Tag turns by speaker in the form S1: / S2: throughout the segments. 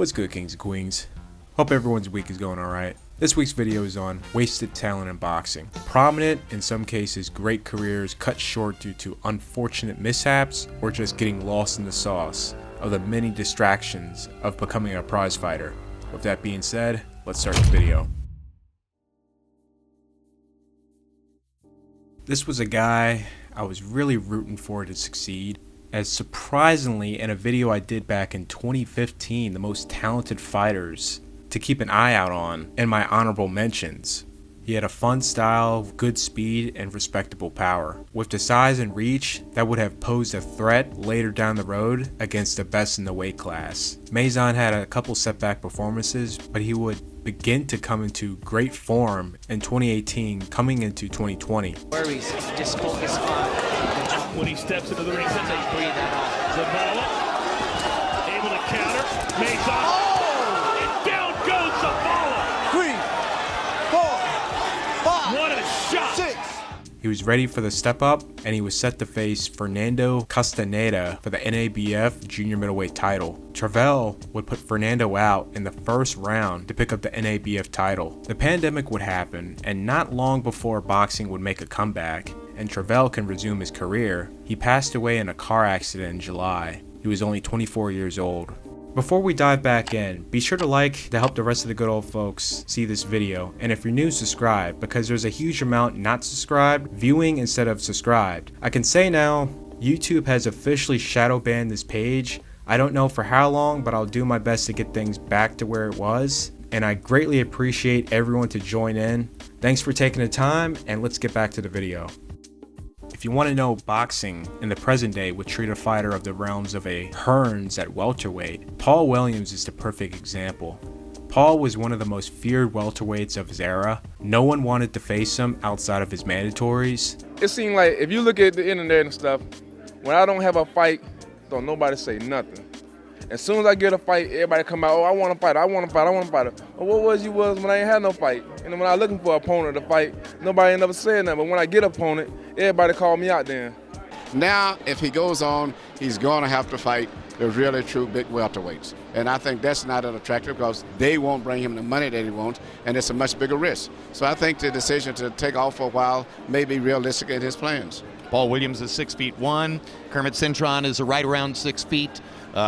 S1: What's good, kings and queens? Hope everyone's week is going alright. This week's video is on wasted talent in boxing. Prominent, in some cases great careers cut short due to unfortunate mishaps or just getting lost in the sauce of the many distractions of becoming a prize fighter. With that being said, let's start the video. This was a guy I was really rooting for to succeed, as surprisingly in a video I did back in 2015, the most talented fighters to keep an eye out on in my honorable mentions. He had a fun style, good speed, and respectable power. With the size and reach, that would have posed a threat later down the road against the best in the weight class. Mazon had a couple setback performances, but he would begin to come into great form in 2018, coming into 2020.
S2: Worries, just focus on
S3: when he steps into the ring.
S2: breathe that off.
S3: Zavala able to counter. Mazon. Oh! And down goes Zavala.
S4: 3, 4, 5.
S3: What a shot.
S4: 6.
S1: He was ready for the step up, and he was set to face Fernando Castaneda for the NABF junior middleweight title. Travell would put Fernando out in the first round to pick up the NABF title. The pandemic would happen, and not long before boxing would make a comeback and Travell can resume his career, he passed away in a car accident in July. He was only 24 years old. Before we dive back in, be sure to like to help the rest of the good old folks see this video, and if you're new, subscribe, because there's a huge amount not subscribed, viewing instead of subscribed. I can say now, YouTube has officially shadow banned this page. I don't know for how long, but I'll do my best to get things back to where it was, and I greatly appreciate everyone to join in. Thanks for taking the time, and let's get back to the video. If you want to know boxing in the present day would treat a fighter of the realms of a Hearns at welterweight, Paul Williams is the perfect example. Paul was one of the most feared welterweights of his era. No one wanted to face him outside of his mandatories.
S5: It seemed like if you look at the internet and stuff, when I don't have a fight, don't nobody say nothing. As soon as I get a fight, everybody come out, oh, I want to fight, I want to fight, I want to fight. Well, what was you was when I ain't had no fight? And when I looking for an opponent to fight, nobody never said nothing. But when I get an opponent, everybody call me out then.
S6: Now, if he goes on, he's going to have to fight the really true big welterweights. And I think that's not attractive because they won't bring him the money that he wants, and it's a much bigger risk. So I think the decision to take off for a while may be realistic in his plans.
S7: Paul Williams is 6'1". Kermit Cintron is right around 6 feet.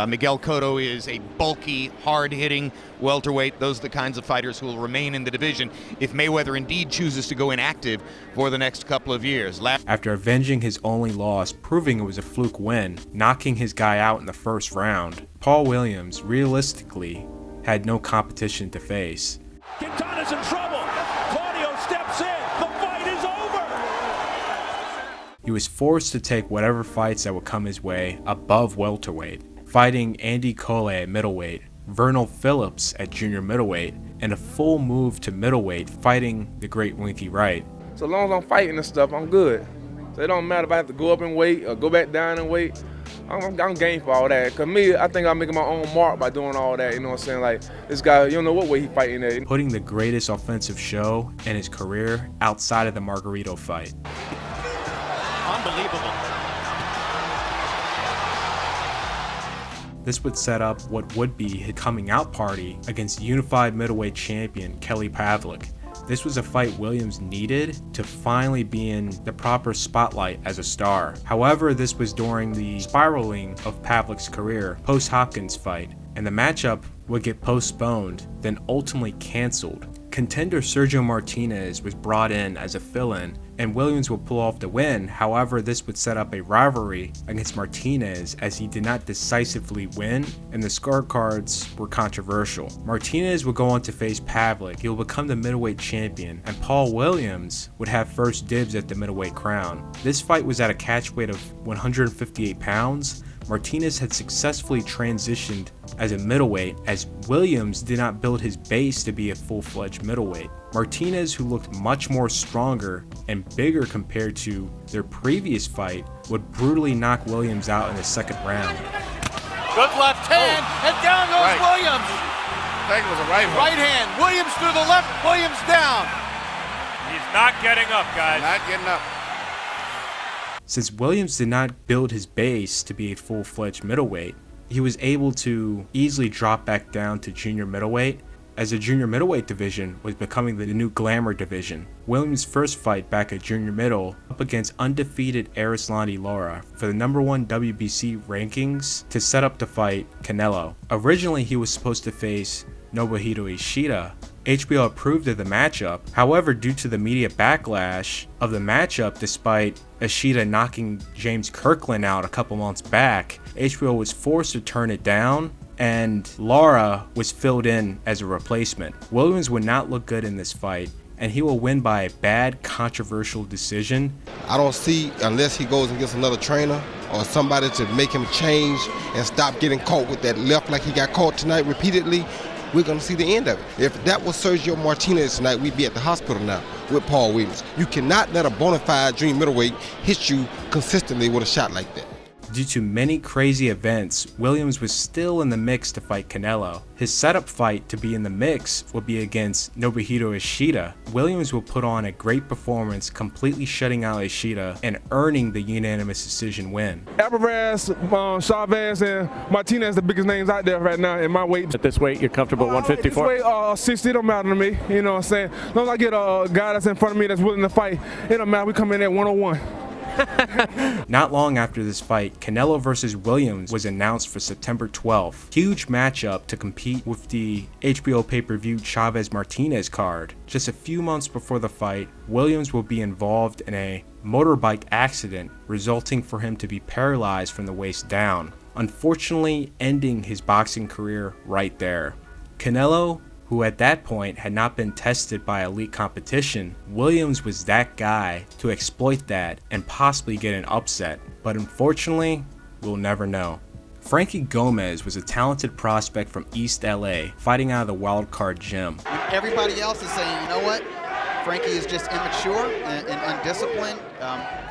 S7: Miguel Cotto is a bulky, hard-hitting welterweight. Those are the kinds of fighters who will remain in the division if Mayweather indeed chooses to go inactive for the next couple of years.
S1: After avenging his only loss, proving it was a fluke win, knocking his guy out in the first round, Paul Williams realistically had no competition to face.
S3: Quintana's in trouble. Claudio steps in. The fight is over.
S1: He was forced to take whatever fights that would come his way above welterweight, fighting Andy Cole at middleweight, Vernal Phillips at junior middleweight, and a full move to middleweight, fighting the great Winky Wright.
S5: So long as I'm fighting and stuff, I'm good. So it don't matter if I have to go up in weight or go back down in weight. I'm game for all that. Cause me, I think I'm making my own mark by doing all that. You know what I'm saying? Like this guy, you don't know what way he fighting at.
S1: Putting the greatest offensive show in his career outside of the Margarito fight.
S3: Unbelievable.
S1: This would set up what would be his coming out party against unified middleweight champion Kelly Pavlik. This was a fight Williams needed to finally be in the proper spotlight as a star. However, this was during the spiraling of Pavlik's career post-Hopkins fight, and the matchup would get postponed, then ultimately canceled. Contender Sergio Martinez was brought in as a fill-in, and Williams would pull off the win. However, this would set up a rivalry against Martinez as he did not decisively win, and the scorecards were controversial. Martinez would go on to face Pavlik. He will become the middleweight champion, and Paul Williams would have first dibs at the middleweight crown. This fight was at a catch weight of 158 pounds. Martinez had successfully transitioned as a middleweight, as Williams did not build his base to be a full-fledged middleweight. Martinez, who looked much more stronger and bigger compared to their previous fight, would brutally knock Williams out in the second round.
S4: Good left hand, and down goes
S6: Right.
S4: Williams.
S6: I think it was a right hook.
S4: Right hand, Williams through the left, Williams down.
S3: He's not getting up, guys.
S6: Not getting up.
S1: Since Williams did not build his base to be a full-fledged middleweight, he was able to easily drop back down to junior middleweight, as the junior middleweight division was becoming the new glamour division. Williams' first fight back at junior middle up against undefeated Arislandi Lara for the #1 WBC rankings to set up to fight Canelo. Originally he was supposed to face Nobuhito Ishida. HBO approved of the matchup. However, due to the media backlash of the matchup, despite Ishida knocking James Kirkland out a couple months back, HBO was forced to turn it down, and Lara was filled in as a replacement. Williams would not look good in this fight, and he will win by a bad, controversial decision.
S8: I don't see, unless he goes and gets another trainer or somebody to make him change and stop getting caught with that left like he got caught tonight repeatedly, we're going to see the end of it. If that was Sergio Martinez tonight, we'd be at the hospital now with Paul Williams. You cannot let a bona fide junior middleweight hit you consistently with a shot like that.
S1: Due to many crazy events, Williams was still in the mix to fight Canelo. His setup fight to be in the mix will be against Nobuhito Ishida. Williams will put on a great performance, completely shutting out Ishida and earning the unanimous decision win.
S5: Alvarez, Chavez, and Martinez, the biggest names out there right now in my weight.
S3: At this weight, you're comfortable at 154?
S5: This weight, 60, don't matter to me. You know what I'm saying? As long as I get a guy that's in front of me that's willing to fight, it don't matter. We come in at 101.
S1: Not long after this fight, Canelo vs. Williams was announced for September 12th. Huge matchup to compete with the HBO pay-per-view Chavez-Martinez card. Just a few months before the fight, Williams will be involved in a motorbike accident, resulting for him to be paralyzed from the waist down, unfortunately ending his boxing career right there. Canelo, who at that point had not been tested by elite competition, Williams was that guy to exploit that and possibly get an upset, but unfortunately, we'll never know. Frankie Gomez was a talented prospect from East LA, fighting out of the Wild Card gym.
S9: Everybody else is saying, you know what? Frankie is just immature and undisciplined.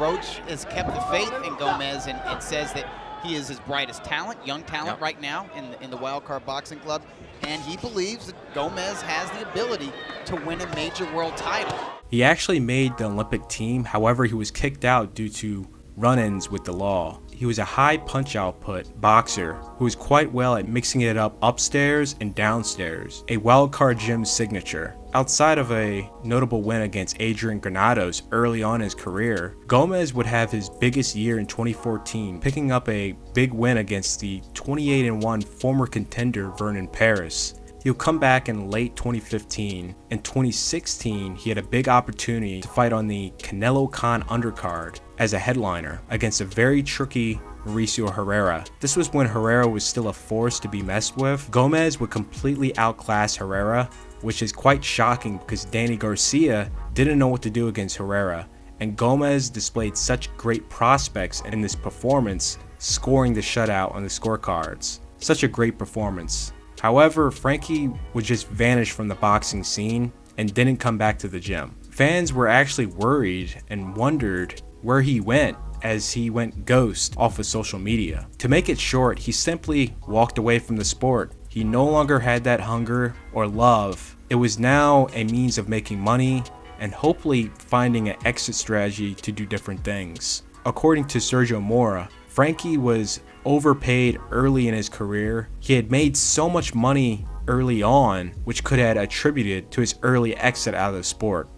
S9: Roach has kept the faith in Gomez and says that he is his brightest talent, young talent right now in the Wild Card Boxing Club, and he believes that Gomez has the ability to win a major world title.
S1: He actually made the Olympic team, however he was kicked out due to run-ins with the law. He was a high punch output boxer who was quite well at mixing it up upstairs and downstairs, a wildcard gym signature. Outside of a notable win against Adrian Granados early on in his career, Gomez would have his biggest year in 2014, picking up a big win against the 28-1 former contender Vernon Paris. He'll come back in late 2015. In 2016, he had a big opportunity to fight on the Canelo Khan undercard as a headliner against a very tricky Mauricio Herrera. This was when Herrera was still a force to be messed with. Gomez would completely outclass Herrera, which is quite shocking because Danny Garcia didn't know what to do against Herrera, and Gomez displayed such great prospects in this performance, scoring the shutout on the scorecards. Such a great performance. However, Frankie would just vanish from the boxing scene and didn't come back to the gym. Fans were actually worried and wondered where he went, as he went ghost off of social media. To make it short, he simply walked away from the sport. He no longer had that hunger or love. It was now a means of making money and hopefully finding an exit strategy to do different things. According to Sergio Mora, Frankie was overpaid early in his career. He had made so much money early on, which could have attributed to his early exit out of the sport.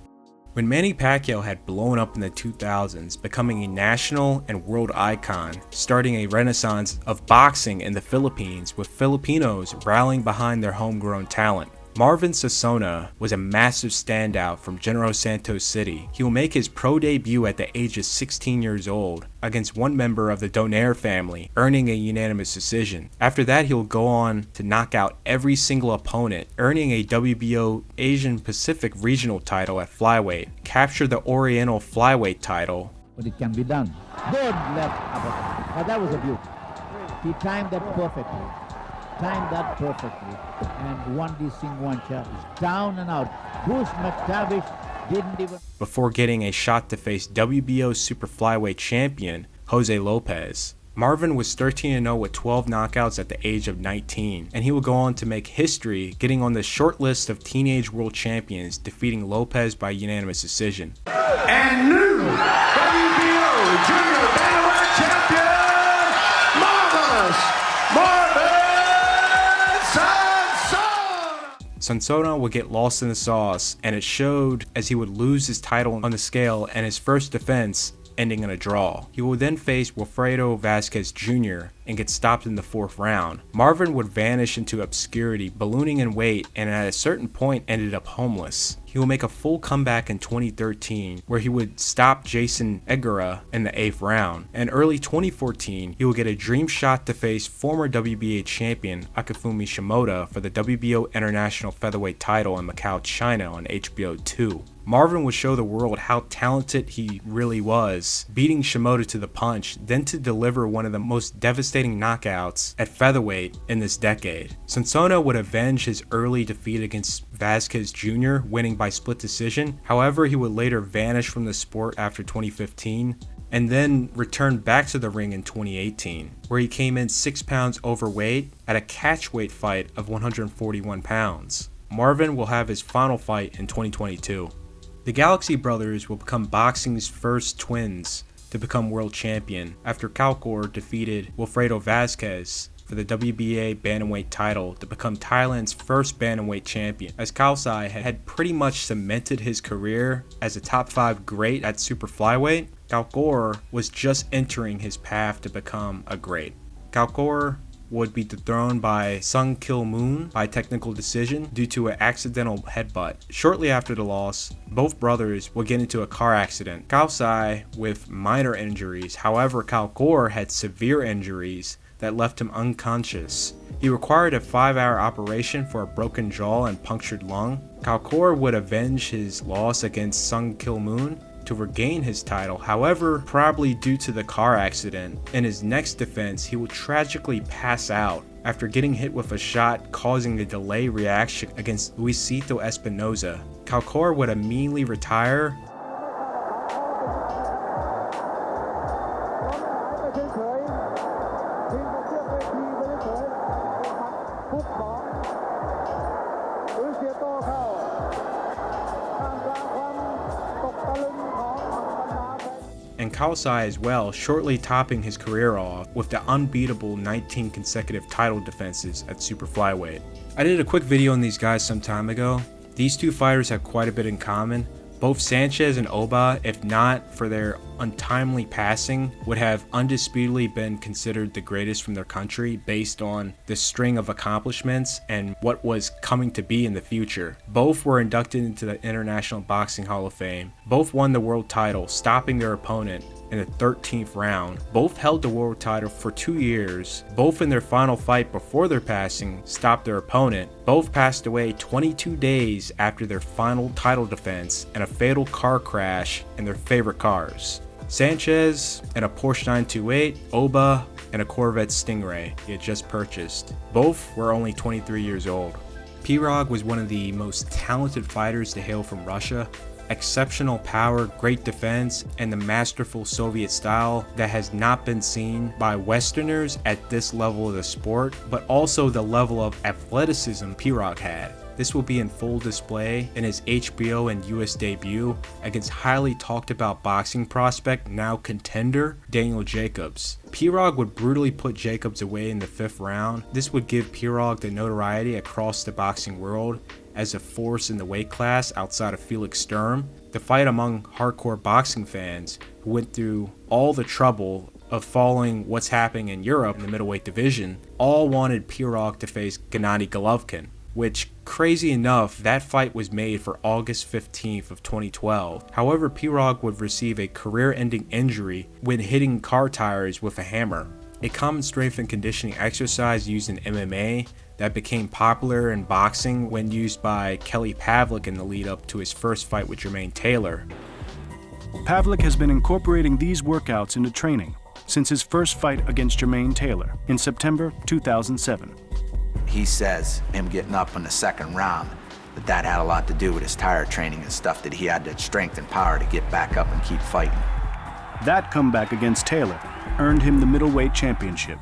S1: When Manny Pacquiao had blown up in the 2000s, becoming a national and world icon, starting a renaissance of boxing in the Philippines with Filipinos rallying behind their homegrown talent, Marvin Sonsona was a massive standout from General Santos City. He will make his pro debut at the age of 16 years old against one member of the Donaire family, earning a unanimous decision. After that, he'll go on to knock out every single opponent, earning a WBO Asian Pacific regional title at flyweight, capture the Oriental flyweight title.
S10: But it can be done. Good left uppercut. Now that was a beauty. He timed that perfectly. And won this thing one shot. It's down and out. Bruce McTavish didn't even...
S1: Before getting a shot to face WBO Super Flyweight champion Jose Lopez. Marvin was 13-0 with 12 knockouts at the age of 19, and he will go on to make history, getting on the short list of teenage world champions, defeating Lopez by unanimous decision.
S3: And new WBO Junior Bantamweight Champion, Marvin
S1: Sonsona would get lost in the sauce, and it showed as he would lose his title on the scale and his first defense ending in a draw. He would then face Wilfredo Vasquez Jr. and get stopped in the 4th round. Marvin would vanish into obscurity, ballooning in weight, and at a certain point ended up homeless. He will make a full comeback in 2013, where he would stop Jason Egura in the 8th round. In early 2014, he will get a dream shot to face former WBA champion Akifumi Shimoda for the WBO International Featherweight title in Macau, China on HBO 2. Marvin would show the world how talented he really was, beating Shimoda to the punch, then to deliver one of the most devastating knockouts at featherweight in this decade. Sonsona would avenge his early defeat against Vasquez Jr., winning by split decision. However, he would later vanish from the sport after 2015, and then return back to the ring in 2018, where he came in 6 pounds overweight at a catchweight fight of 141 pounds. Marvin will have his final fight in 2022. The Galaxy brothers will become boxing's first twins to become world champion after Kalkor defeated Wilfredo Vasquez for the WBA bantamweight title to become Thailand's first bantamweight champion, as Kaosai had pretty much cemented his career as a top 5 great at super flyweight. Kalkor was just entering his path to become a great. Kalkor would be dethroned by Sung Kil Moon by technical decision due to an accidental headbutt. Shortly after the loss, both brothers would get into a car accident. Kaosai with minor injuries, however Kalkor had severe injuries that left him unconscious. He required a 5-hour operation for a broken jaw and punctured lung. Kalkor would avenge his loss against Sung Kil Moon to regain his title. However, probably due to the car accident, in his next defense, he will tragically pass out after getting hit with a shot causing a delay reaction against Luisito Espinoza. Kalkor would immediately retire. And Kaosai as well, shortly topping his career off with the unbeatable 19 consecutive title defenses at super flyweight. I did a quick video on these guys some time ago. These two fighters have quite a bit in common. Both Sanchez and Oba, if not for their untimely passing, would have undisputedly been considered the greatest from their country based on the string of accomplishments and what was coming to be in the future. Both were inducted into the International Boxing Hall of Fame. Both won the world title, stopping their opponent in the 13th round. Both held the world title for 2 years. Both in their final fight before their passing stopped their opponent. Both passed away 22 days after their final title defense in a fatal car crash in their favorite cars. Sanchez in a Porsche 928, Oba in a Corvette Stingray he had just purchased. Both were only 23 years old. Pirog was one of the most talented fighters to hail from Russia. Exceptional power, great defense, and the masterful Soviet style that has not been seen by Westerners at this level of the sport, but also the level of athleticism Pirog had. This will be in full display in his HBO and US debut against highly talked about boxing prospect, now contender, Daniel Jacobs. Pirog would brutally put Jacobs away in the 5th round. This would give Pirog the notoriety across the boxing world as a force in the weight class outside of Felix Sturm. The fight among hardcore boxing fans who went through all the trouble of following what's happening in Europe in the middleweight division all wanted Pirog to face Gennady Golovkin, which, crazy enough, that fight was made for August 15th of 2012. However, Pirog would receive a career-ending injury when hitting car tires with a hammer, a common strength and conditioning exercise used in MMA that became popular in boxing when used by Kelly Pavlik in the lead up to his first fight with Jermaine Taylor.
S11: Pavlik has been incorporating these workouts into training since his first fight against Jermaine Taylor in September 2007.
S12: He says him getting up in the 2nd round, that had a lot to do with his tire training and stuff, that he had that strength and power to get back up and keep fighting.
S11: That comeback against Taylor earned him the middleweight championship.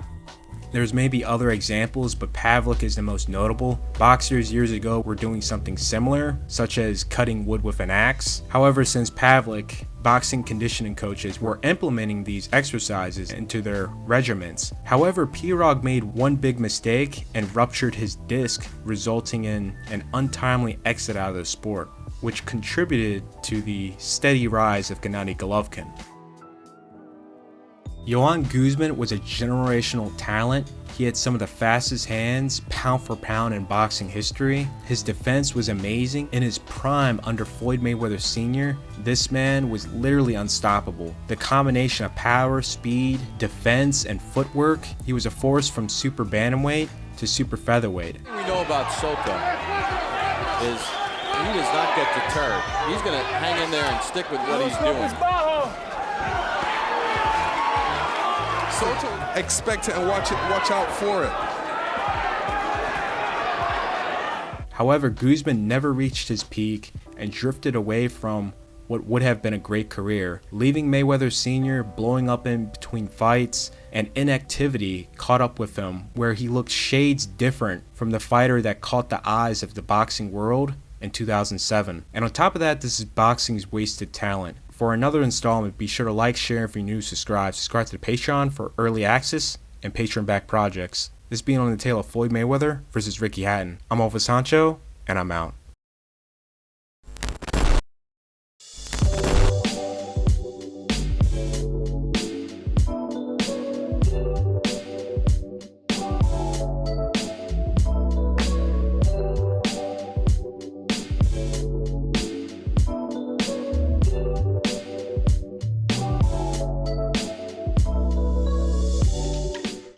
S1: There's maybe other examples, but Pavlik is the most notable. Boxers years ago were doing something similar, such as cutting wood with an axe. However, since Pavlik boxing conditioning coaches were implementing these exercises into their regimens. However, Pirog made one big mistake and ruptured his disc, resulting in an untimely exit out of the sport, which contributed to the steady rise of Gennady Golovkin. Johann Guzman was a generational talent. He had some of the fastest hands, pound for pound, in boxing history. His defense was amazing. In his prime under Floyd Mayweather Sr., this man was literally unstoppable. The combination of power, speed, defense, and footwork, he was a force from super bantamweight to super featherweight.
S4: What we know about Soto is he does not get deterred. He's going to hang in there and stick with what he's doing.
S13: Soto, expect it and watch out for it.
S1: However, Guzman never reached his peak and drifted away from what would have been a great career, leaving Mayweather Sr. blowing up in between fights, and inactivity caught up with him, where he looked shades different from the fighter that caught the eyes of the boxing world in 2007. And on top of that, this is boxing's wasted talent. For another installment, be sure to like, share, if you're new, subscribe. Subscribe to the Patreon for early access and Patreon-backed projects. This being on the tale of Floyd Mayweather versus Ricky Hatton. I'm Alpha Sancho, and I'm out.